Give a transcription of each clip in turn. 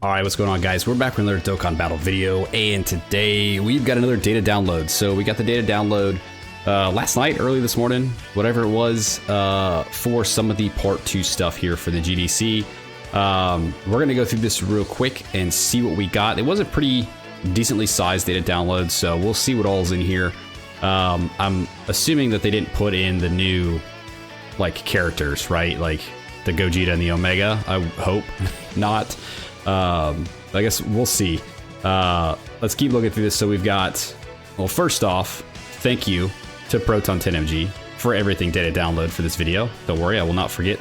Alright, what's going on, guys? We're back with another Dokkan battle video, and today we've got another data download. So we got the data download last night, early this morning, whatever it was, for some of the part 2 stuff here for the GDC. We're going to go through this real quick and see what we got. It was a pretty decently sized data download, so we'll see what all's in here. I'm assuming that they didn't put in the new, like, characters, right? Like the Gogeta and the Omega. I hope not. I guess we'll see. Let's keep looking through this. So we've got, well, first off, thank you to Proton 10MG for everything data download for this video. Don't worry, I will not forget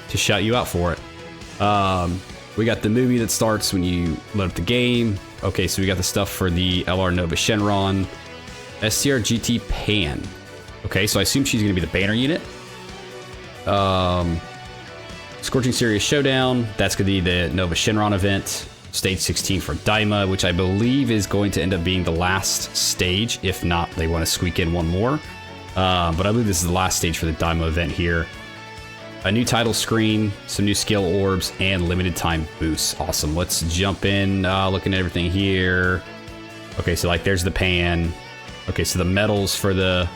to shout you out for it. We got the movie that starts when you load up the game. Okay, so we got the stuff for the LR Nuova Shenron, STR GT Pan. Okay, so I assume she's going to be the banner unit. Scorching Serious Showdown, that's going to be the Nuova Shenron event. Stage 16 for Daima, which I believe is going to end up being the last stage. If not, they want to squeak in one more. But I believe this is the last stage for the Daima event here. A new title screen, some new skill orbs, and limited time boosts. Awesome. Let's jump in, looking at everything here. Okay, so like there's the pan. Okay, so the medals for the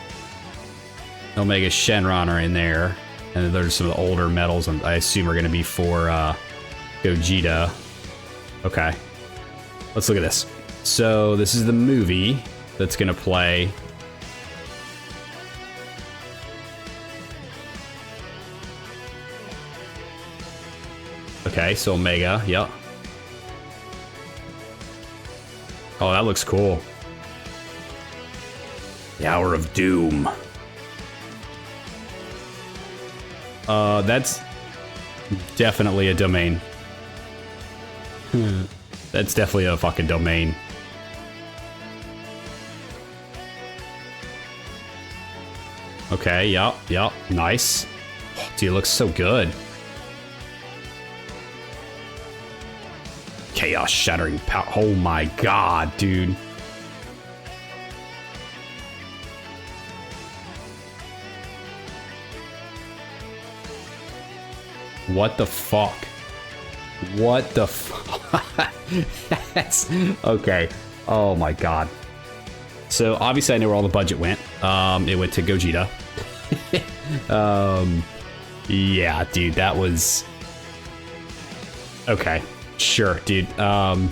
Omega Shenron are in there. And there's some of the older medals I assume are going to be for Gogeta. Okay. Let's look at this. So this is the movie that's going to play. Okay, so Omega, yep. Oh, that looks cool. The Hour of Doom. That's definitely a domain. That's definitely a fucking domain. Okay, yep, nice. Oh, dude, it looks so good. Chaos Shattering Power. Oh my god, dude. What the fuck? What the fuck? That's okay. Oh my god. So obviously I know where all the budget went. It went to Gogeta. Yeah, dude, that was okay. Sure, dude. So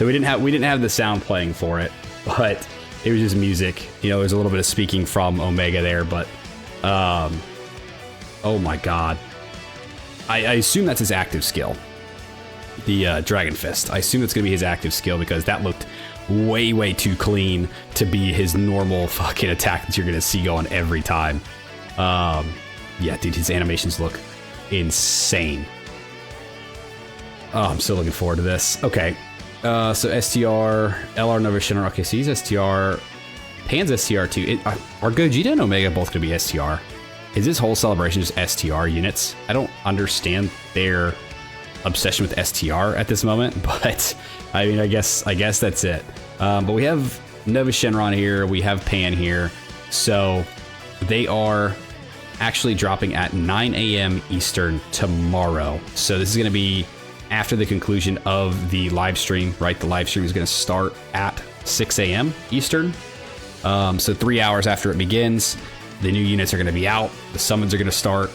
we didn't have the sound playing for it, but it was just music. You know, there's a little bit of speaking from Omega there, but oh my god. I assume that's his active skill. The Dragon Fist. I assume it's going to be his active skill because that looked way too clean to be his normal fucking attack that you're going to see going every time. Yeah, dude, his animations look insane. Oh, I'm still looking forward to this. Okay. So STR, LR Nuova Shenron. Okay, so he's STR. Pan's STR too. Are Gogeta and Omega both going to be STR? Is this whole celebration just STR units? I don't understand their obsession with STR at this moment, but I mean, I guess that's it. But we have Nuova Shenron here, we have Pan here, so they are actually dropping at 9 a.m. Eastern tomorrow. So this is going to be after the conclusion of the live stream, right? The live stream is going to start at 6 a.m. Eastern. So 3 hours after it begins. The new units are going to be out. The summons are going to start.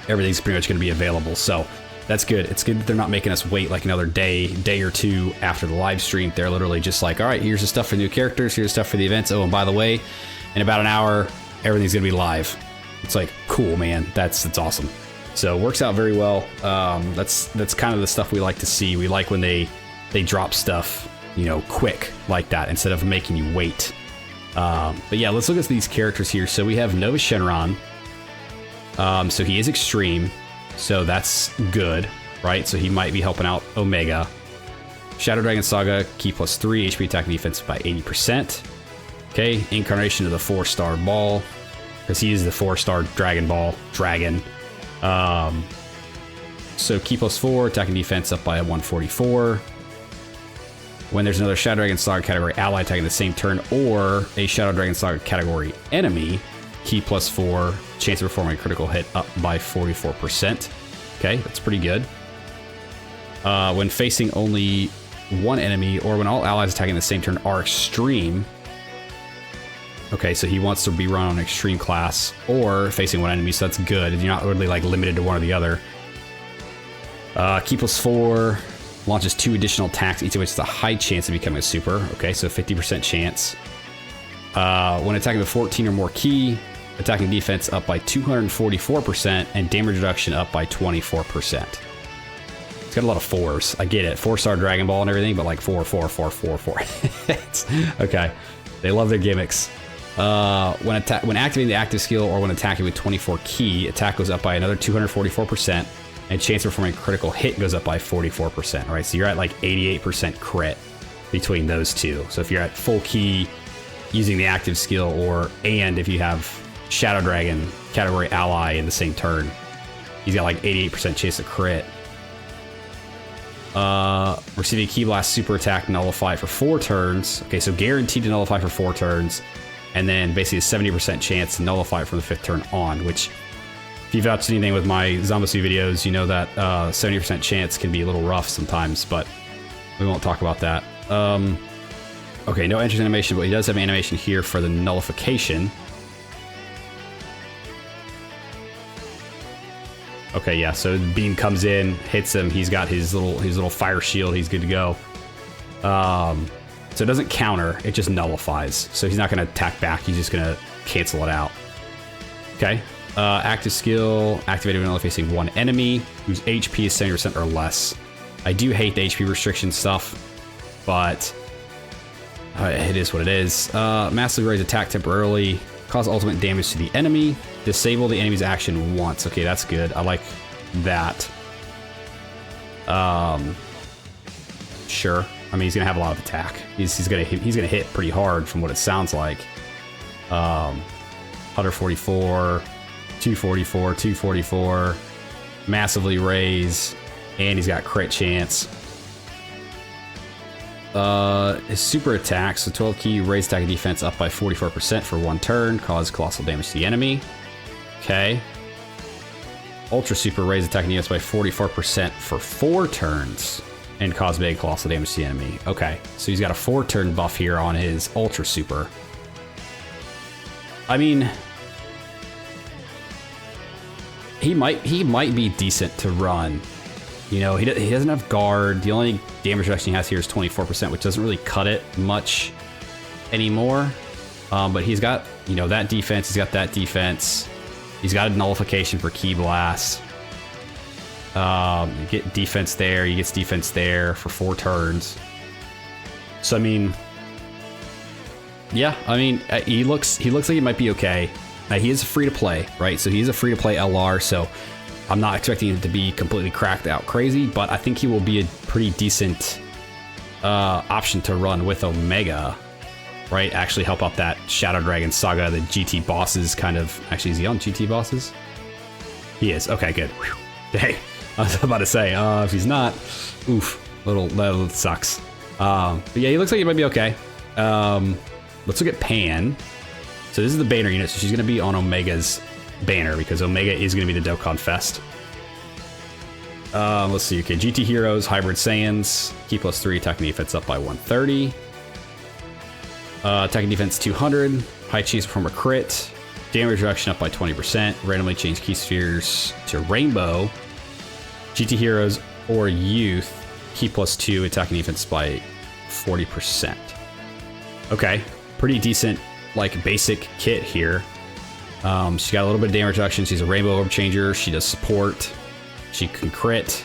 Everything's pretty much going to be available. So that's good. It's good that they're not making us wait like another day or two after the live stream. They're literally just like, all right, here's the stuff for new characters. Here's the stuff for the events. Oh, and by the way, in about an hour, everything's going to be live. It's like, cool, man. That's awesome. So it works out very well. That's kind of the stuff we like to see. We like when they drop stuff, you know, quick like that instead of making you wait. But yeah, let's look at these characters here. So we have Nuova Shenron. So he is extreme, so that's good, right? So he might be helping out Omega. Shadow Dragon Saga, key +3, HP attack and defense by 80%. Okay, incarnation of the 4-star ball, because he is the 4-star Dragon Ball dragon. So key +4, attack and defense up by 144. When there's another Shadow Dragon Saga category ally attacking the same turn, or a Shadow Dragon Saga category enemy, key +4, chance of performing a critical hit up by 44%. Okay, that's pretty good. When facing only one enemy or when all allies attacking the same turn are extreme. Okay, so he wants to be run on extreme class or facing one enemy, so that's good. You're not really like limited to one or the other. Key +4 launches 2 additional attacks, each of which is a high chance of becoming a super. Okay, so 50% chance. When attacking with 14 or more key, attacking defense up by 244% and damage reduction up by 24%. It's got a lot of 4s. I get it. 4-star Dragon Ball and everything, but like 4, 4, 4, 4, 4. Okay. They love their gimmicks. When activating the active skill or when attacking with 24 key, attack goes up by another 244%, and chance of performing a critical hit goes up by 44%. Right, so you're at like 88% crit between those two. So if you're at full key using the active skill, and if you have Shadow Dragon category ally in the same turn, he's got like 88% chance of crit. Receiving Key Blast super attack, nullify for 4 turns. Okay, so guaranteed to nullify for 4 turns. And then basically a 70% chance to nullify from the 5th turn on, which if you've watched anything with my Zombisu videos, you know that 70% chance can be a little rough sometimes, but we won't talk about that. Okay, no entrance animation, but he does have an animation here for the nullification. Okay, yeah, so the beam comes in, hits him, he's got his little fire shield, he's good to go. So it doesn't counter, it just nullifies. So he's not gonna attack back, he's just gonna cancel it out. Okay, active skill, activated when only facing one enemy, whose HP is 70% or less. I do hate the HP restriction stuff, but it is what it is. Massively raise attack temporarily, cause ultimate damage to the enemy, disable the enemy's action once. Okay, that's good. I like that. Sure. I mean, he's gonna have a lot of attack. He's gonna hit pretty hard from what it sounds like. 144, 244, 244, massively raise, and he's got crit chance. His super attack, so 12 key, raise attack and defense up by 44% for 1 turn, cause colossal damage to the enemy. Okay. Ultra super, raise attack and defense by 44% for 4 turns, and cause big colossal damage to the enemy. Okay, so he's got a 4-turn buff here on his ultra super. I mean, he might be decent to run. You know, he doesn't have guard. The only damage reduction he has here is 24%, which doesn't really cut it much anymore. But he's got, you know, that defense. He's got that defense. He's got a nullification for Key Blast. You get defense there. He gets defense there for 4 turns. So I mean, yeah, I mean, he looks like he might be okay. He is free to play, right? So he's a free to play LR. So I'm not expecting him to be completely cracked out crazy, but I think he will be a pretty decent option to run with Omega, right? Actually help out that Shadow Dragon saga, the GT bosses kind of. Actually, is he on GT bosses? He is. Okay, good. Whew. Hey, I was about to say, if he's not, oof, that sucks. But yeah, he looks like he might be okay. Let's look at Pan. So this is the banner unit, so she's going to be on Omega's banner because Omega is going to be the Dokkan Fest. Let's see. Okay, GT Heroes, Hybrid Saiyans, Key +3, attack and defense up by 130. Attack and defense 200, high chance from a crit, damage reduction up by 20%, randomly change key spheres to rainbow. GT Heroes or Youth, Key +2, attack and defense by 40%. Okay, pretty decent, like, basic kit here. She's got a little bit of damage reduction. She's a rainbow orb changer. She does support. She can crit.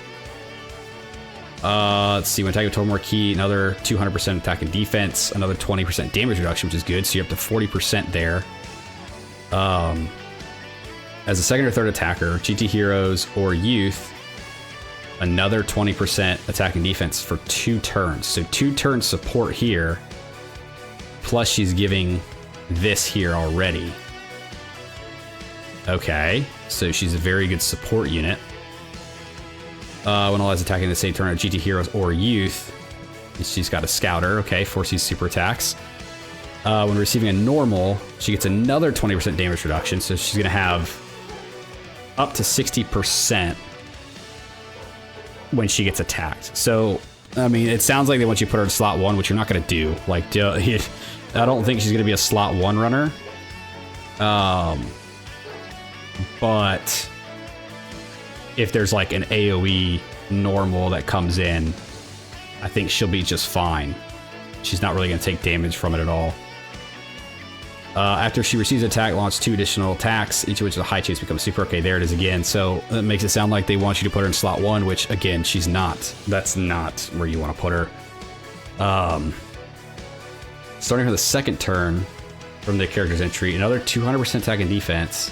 Let's see, when attacking with 12 more key, another 200% attack and defense, another 20% damage reduction, which is good. So you're up to 40% there. As a second or third attacker, GT Heroes or Youth, another 20% attack and defense for 2 turns. So 2 turns support here. Plus she's giving this here already. Okay, so she's a very good support unit. When all is attacking the same turn of GT Heroes or Youth, she's got a Scouter, okay, forces super attacks. When receiving a normal, she gets another 20% damage reduction, so she's gonna have up to 60% when she gets attacked. So, I mean, it sounds like they want you to put her in slot 1, which you're not going to do. Like, I don't think she's going to be a slot 1 runner. But if there's like an AoE normal that comes in, I think she'll be just fine. She's not really going to take damage from it at all. After she receives an attack, launch 2 additional attacks, each of which is a high chance to become super. Okay, there it is again. So it makes it sound like they want you to put her in slot 1, which again, she's not. That's not where you want to put her. Starting from the second turn from the character's entry, another 200% attack and defense,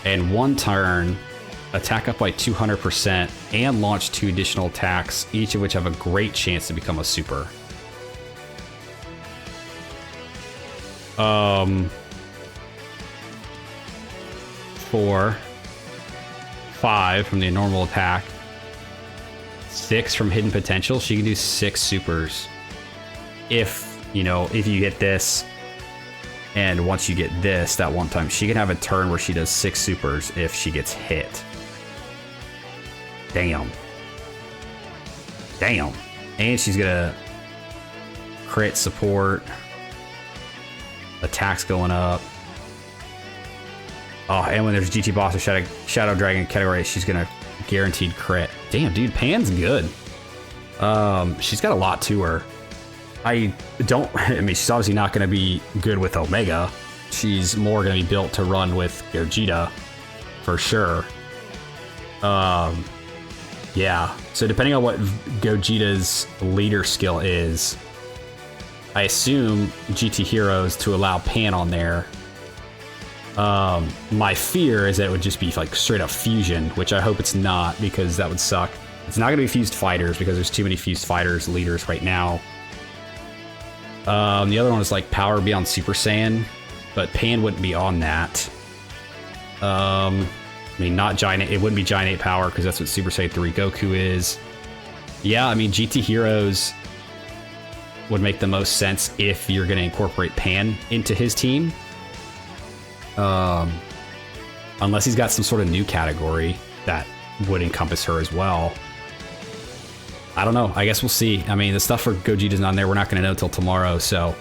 and 1 turn, attack up by 200% and launch 2 additional attacks, each of which have a great chance to become a super. 4, 5 from the normal attack, 6 from hidden potential. She can do 6 supers. If you get this, and once you get this, that one time, she can have a turn where she does 6 supers if she gets hit. Damn. And she's gonna crit support. Attacks going up. Oh, and when there's GT boss or Shadow Dragon category, she's gonna guaranteed crit. Damn, dude, Pan's good. She's got a lot to her. I mean, she's obviously not gonna be good with Omega. She's more gonna be built to run with Gogeta, for sure. Yeah. So depending on what Gogeta's leader skill is, I assume GT Heroes to allow Pan on there. My fear is that it would just be like straight up fusion, which I hope it's not, because that would suck. It's not going to be fused fighters because there's too many fused fighters leaders right now. The other one is like Power Beyond Super Saiyan, but Pan wouldn't be on that. I mean, not Giant 8, it wouldn't be Giant 8 Power because that's what Super Saiyan 3 Goku is. Yeah, I mean, GT Heroes would make the most sense if you're going to incorporate Pan into his team. Unless he's got some sort of new category that would encompass her as well. I don't know. I guess we'll see. I mean, the stuff for Gogeta's not there. We're not going to know until tomorrow. So,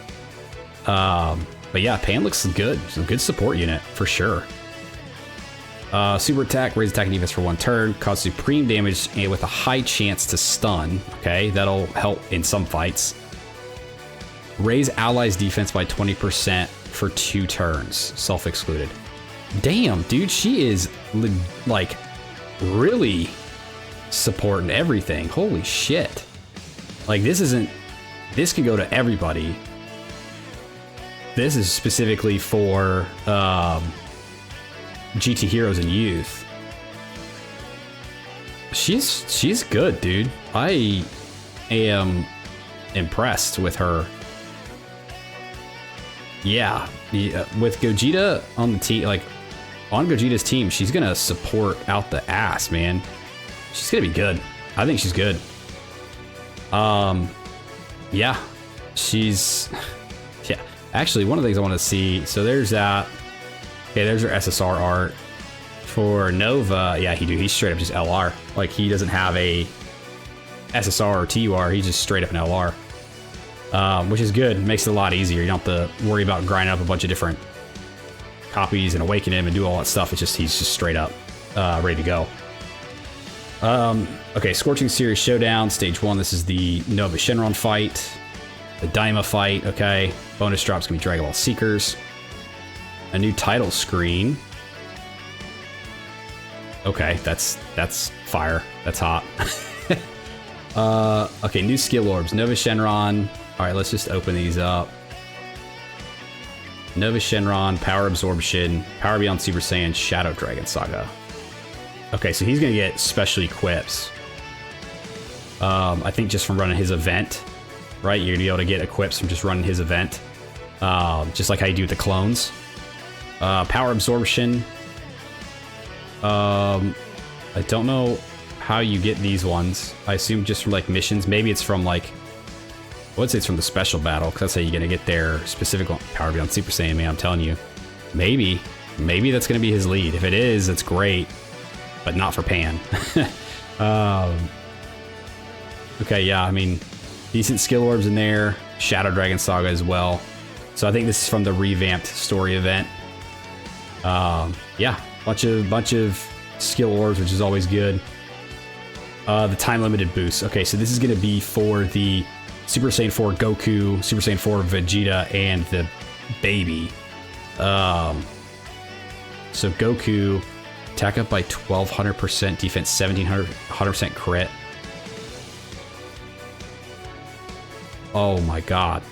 but yeah, Pan looks good. It's a good support unit for sure. Super attack, raise attack and defense for 1 turn, cause supreme damage and with a high chance to stun. Okay, that'll help in some fights. Raise allies' defense by 20% for 2 turns, self-excluded. Damn, dude, she is like really supporting everything. Holy shit. Like, this can go to everybody. This is specifically for GT Heroes and Youth. She's good, dude. I am impressed with her. Yeah, with Gogeta on the team, like on Gogeta's team, she's gonna support out the ass, man. She's gonna be good. I think she's good. Yeah, yeah. Actually, one of the things I want to see. So there's that. Okay, there's her SSR art for Nova. Yeah, he's straight up just LR. Like, he doesn't have a SSR or TUR. He's just straight up an LR. Which is good. Makes it a lot easier. You don't have to worry about grinding up a bunch of different copies and awaken him and do all that stuff. It's just, he's just straight up ready to go. Okay, Scorching Series Showdown, Stage 1. This is the Nuova Shenron fight. The Daima fight, okay. Bonus drops can be Dragon Ball Seekers. A new title screen. Okay, that's fire. That's hot. Okay, new skill orbs. Nuova Shenron. All right, let's just open these up. Nuova Shenron, Power Absorption, Power Beyond Super Saiyan, Shadow Dragon Saga. Okay, so he's gonna get special equips. I think just from running his event, right? You're gonna be able to get equips from just running his event. Just like how you do with the clones. Power Absorption. I don't know how you get these ones. I assume just from like missions. Maybe it's from like, I would say it's from the special battle, because that's how you're gonna get their specific one. Power Beyond Super Saiyan, man, I'm telling you. Maybe that's gonna be his lead. If it is, that's great, but not for Pan. Okay, yeah, I mean, decent skill orbs in there. Shadow Dragon Saga as well. So I think this is from the revamped story event. Yeah, bunch of skill orbs, which is always good. The time limited boost. Okay, so this is going to be for the Super Saiyan 4 Goku, Super Saiyan 4 Vegeta, and the baby. So Goku, attack up by 1200%, defense 1700% crit. Oh my god.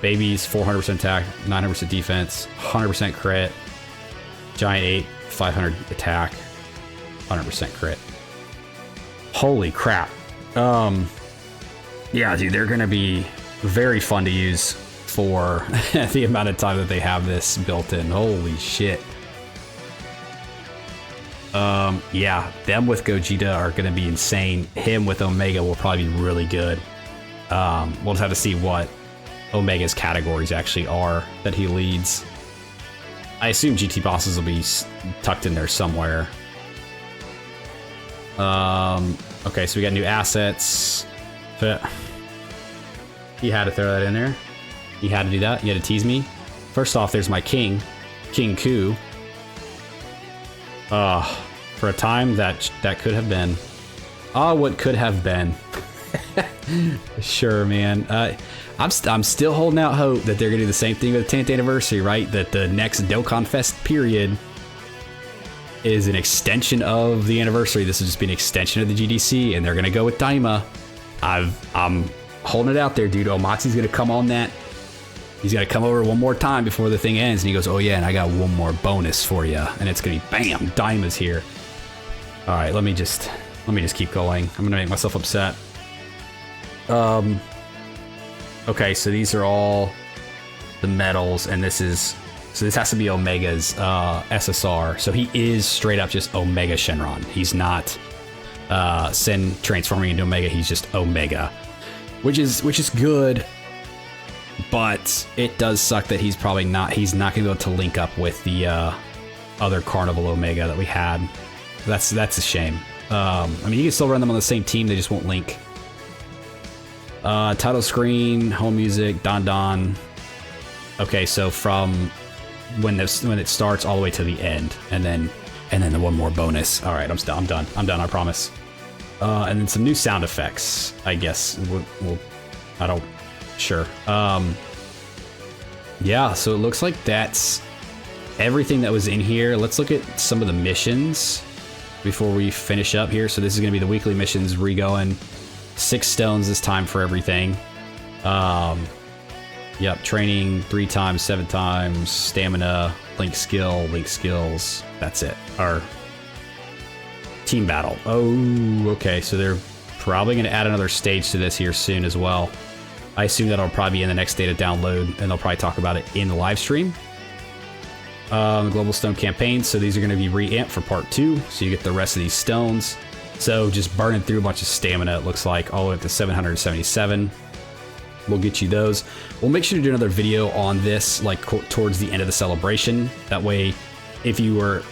Baby's 400% attack, 900% defense, 100% crit. Giant 8, 500 attack, 100% crit. Holy crap. Yeah, dude, they're gonna be very fun to use for the amount of time that they have this built in. Holy shit. Yeah, them with Gogeta are gonna be insane. Him with Omega will probably be really good. We'll just have to see what Omega's categories actually are that he leads. I assume GT bosses will be tucked in there somewhere. Okay, so we got new assets. He had to throw that in there. He had to do that. You had to tease me. First off, there's my king, King Ku. For a time that could have been. What could have been. Sure, man. I'm still holding out hope that they're gonna do the same thing with the 10th anniversary, right? That the next Dokkan Fest period is an extension of the anniversary. This will just be an extension of the GDC, and they're gonna go with Daima. I'm holding it out there, dude. Omatsu's gonna come on that. He's gotta come over one more time before the thing ends, and he goes, "Oh yeah, and I got one more bonus for you," and it's gonna be bam, Daima's here. All right, let me just keep going. I'm gonna make myself upset. Okay, so these are all the medals, and this has to be Omega's SSR. So he is straight up just Omega Shenron. He's not Sen transforming into Omega. He's just Omega, which is good. But it does suck that he's not gonna be able to link up with the other Carnival Omega that we had. That's a shame. I mean, you can still run them on the same team. They just won't link. Title screen, home music, Don Don. Okay, so from when it starts all the way to the end, and then the one more bonus. All right, I'm done. I promise. And then some new sound effects. I guess sure. Yeah, so it looks like that's everything that was in here. Let's look at some of the missions before we finish up here. So this is gonna be the weekly missions re-going. 6 stones this time for everything. Yep, training 3 times, 7 times, stamina, link skills. That's it. Our team battle. Oh, okay. So they're probably going to add another stage to this here soon as well. I assume that'll probably be in the next data download, and they'll probably talk about it in the live stream. The Global Stone Campaign. So these are going to be re-amped for part 2. So you get the rest of these stones. So just burning through a bunch of stamina, it looks like, all the way up to 777. We'll get you those. We'll make sure to do another video on this, like towards the end of the celebration. That way, if you were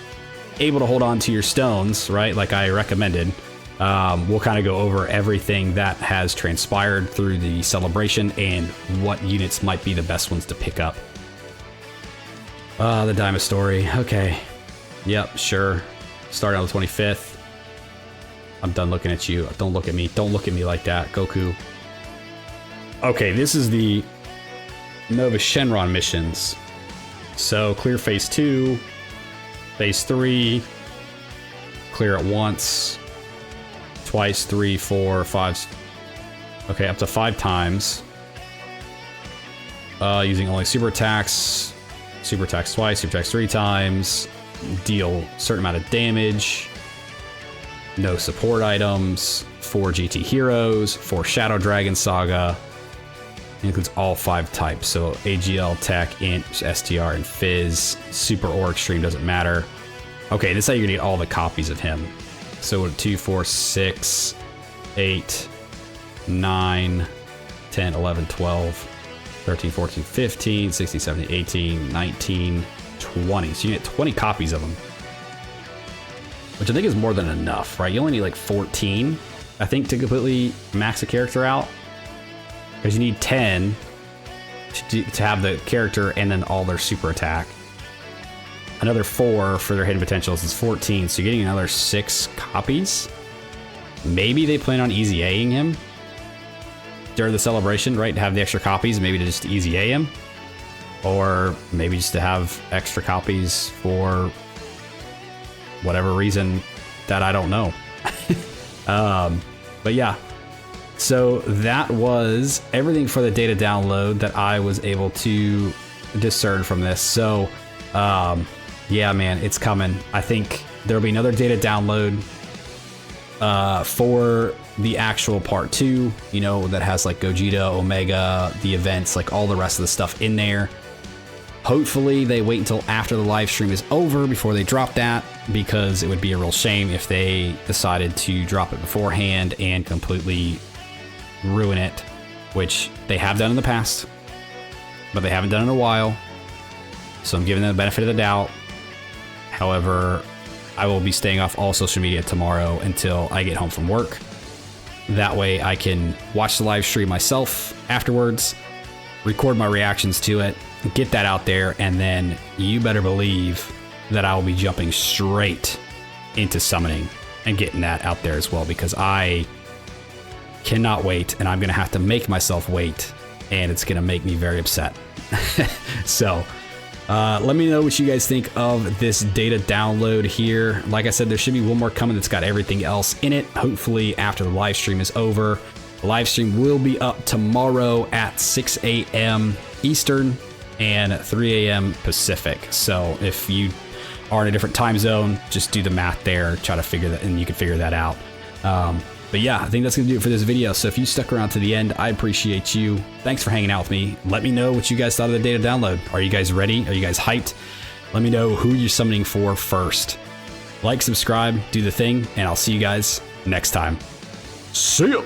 able to hold on to your stones, right, like I recommended, we'll kind of go over everything that has transpired through the celebration and what units might be the best ones to pick up. The Daima story. Okay. Yep, sure. Starting on the 25th. I'm done looking at you. Don't look at me. Don't look at me like that, Goku. Okay, this is the Nova Shenron missions. So clear phase 2, phase 3, clear it once, twice, 3, 4, 5. Okay, up to 5 times. Using only super attacks twice, super attacks 3 times, deal a certain amount of damage. No support items, 4 GT heroes, 4 Shadow Dragon Saga. It includes all 5 types, so AGL, Tech, Int, STR, and Fizz. Super or Extreme doesn't matter. Okay, this is how you're gonna get all the copies of him. So 2, 4, 6, 8, 9, 10, 11, 12, 13, 14, 15, 16, 17, 18, 19, 20. So you get 20 copies of them. which I think is more than enough, right? You only need like 14, I think, to completely max a character out, because you need 10 to have the character and then all their super attack. Another 4 for their hidden potentials is 14, so you're getting another 6 copies. Maybe they plan on easy A-ing him during the celebration, right? To have the extra copies, maybe to just easy A him. Or maybe just to have extra copies for whatever reason that I don't know. But yeah, so that was everything for the data download that I was able to discern from this. So yeah, man, it's coming. I think there'll be another data download for the actual part 2, you know, that has like Gogeta, Omega, the events, like all the rest of the stuff in there. Hopefully they wait until after the live stream is over before they drop that, because it would be a real shame if they decided to drop it beforehand and completely ruin it, which they have done in the past, but they haven't done it in a while. So I'm giving them the benefit of the doubt. However, I will be staying off all social media tomorrow until I get home from work. That way I can watch the live stream myself afterwards, record my reactions to it, get that out there, and then you better believe that I will be jumping straight into summoning and getting that out there as well, because I cannot wait, and I'm going to have to make myself wait, and it's going to make me very upset. So let me know what you guys think of this data download here. Like I said, there should be one more coming that's got everything else in it, hopefully after the live stream is over. The live stream will be up tomorrow at 6 a.m. Eastern and 3 a.m. Pacific. So if you are in a different time zone, just do the math there, try to figure that, and you can figure that out. But yeah, I think that's gonna do it for this video. So if you stuck around to the end, I appreciate you. Thanks for hanging out with me. Let me know what you guys thought of the data download. Are you guys ready? Are you guys hyped? Let me know who you're summoning for first. Like, subscribe, do the thing, and I'll see you guys next time. See ya!